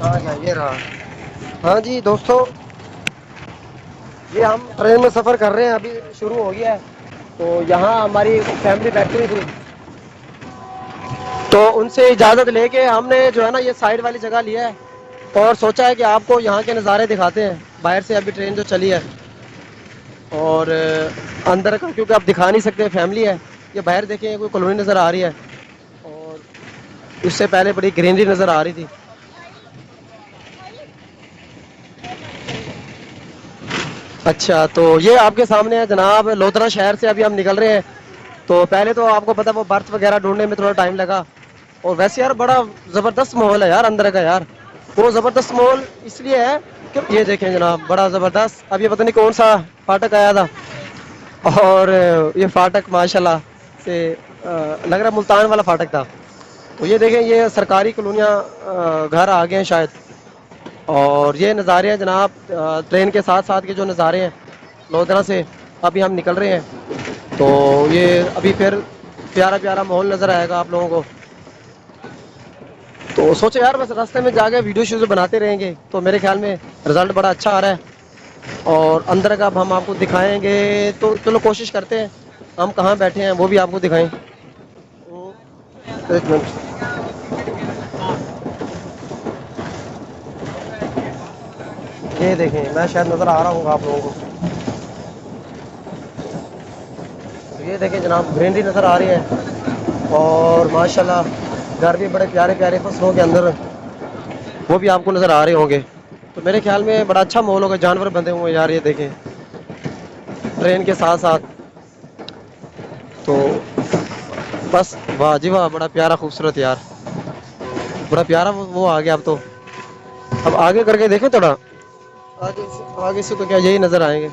ہاں یہ رہا. ہاں جی دوستو، یہ ہم ٹرین میں سفر کر رہے ہیں، ابھی شروع ہو گیا ہے. تو یہاں ہماری فیملی بیٹھی ہوئی تھی، تو ان سے اجازت لے کے ہم نے جو ہے نا یہ سائڈ والی جگہ لیا ہے اور سوچا ہے کہ آپ کو یہاں کے نظارے دکھاتے ہیں باہر سے. ابھی ٹرین جو چلی ہے اور اندر کا کیونکہ آپ دکھا نہیں سکتے، فیملی ہے. یہ باہر دیکھیں کوئی کالونی نظر آ رہی ہے اور اس سے پہلے بڑی گرینری نظر آ رہی تھی. اچھا، تو یہ آپ کے سامنے ہے جناب لودھرا شہر سے ابھی ہم نکل رہے ہیں. تو پہلے تو آپ کو پتا وہ برتھ وغیرہ ڈھونڈنے میں تھوڑا ٹائم لگا. اور ویسے یار بڑا زبردست ماحول ہے یار اندر کا یار. وہ زبردست ماحول اس لیے ہے کہ یہ دیکھیں جناب بڑا زبردست. اب یہ پتہ نہیں کون سا فاٹک آیا تھا، اور یہ فاٹک ماشاء اللہ سے لگ رہا ملتان والا فاٹک تھا. تو یہ دیکھیں یہ سرکاری کالونیاں گھر آ گئے ہیں شاید. اور یہ نظارے ہیں جناب ٹرین کے ساتھ ساتھ کے جو نظارے ہیں لودھرا سے. ابھی ہم نکل رہے ہیں تو یہ ابھی پھر پیارا پیارا ماحول نظر آئے گا آپ لوگوں کو. تو سوچے یار بس راستے میں جا کے ویڈیو شیڈیو بناتے رہیں گے تو میرے خیال میں رزلٹ بڑا اچھا آ رہا ہے. اور اندر کا اب ہم آپ کو دکھائیں گے تو چلو کوشش کرتے ہیں ہم کہاں بیٹھے ہیں وہ بھی آپ کو دکھائیں. ایک منٹ. یہ دیکھیں میں شاید نظر آ رہا ہوں گا آپ لوگوں کو. یہ دیکھیں جناب گرینری نظر آ رہی ہے اور ماشاء اللہ گھر بھی بڑے پیارے پیارے فصلوں کے اندر وہ بھی آپ کو نظر آ رہے ہوں گے. تو میرے خیال میں بڑا اچھا ماحول ہوگا. جانور بندھے ہوئے یار یہ دیکھیں ٹرین کے ساتھ ساتھ. تو بس واہ جی واہ بڑا پیارا خوبصورت یار. بڑا پیارا وہ آ گیا. اب تو اب آگے کر کے دیکھیں تھوڑا آگے سے تو کیا یہی نظر آئیں گے.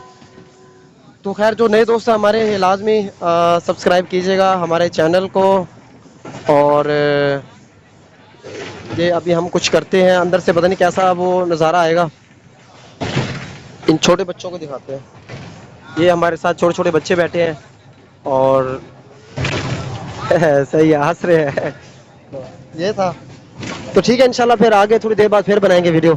تو خیر جو نئے دوست ہیں ہمارے یہ لازمی سبسکرائب کیجیے گا ہمارے چینل کو. اور یہ ابھی ہم کچھ کرتے ہیں اندر سے، پتہ نہیں کیسا وہ نظارہ آئے گا. ان چھوٹے بچوں کو دکھاتے ہیں. یہ ہمارے ساتھ چھوٹے چھوٹے بچے بیٹھے ہیں اور صحیح ہے ہنس رہے ہیں. یہ تھا تو ٹھیک ہے انشاءاللہ پھر آگے تھوڑی دیر بعد پھر بنائیں گے ویڈیو.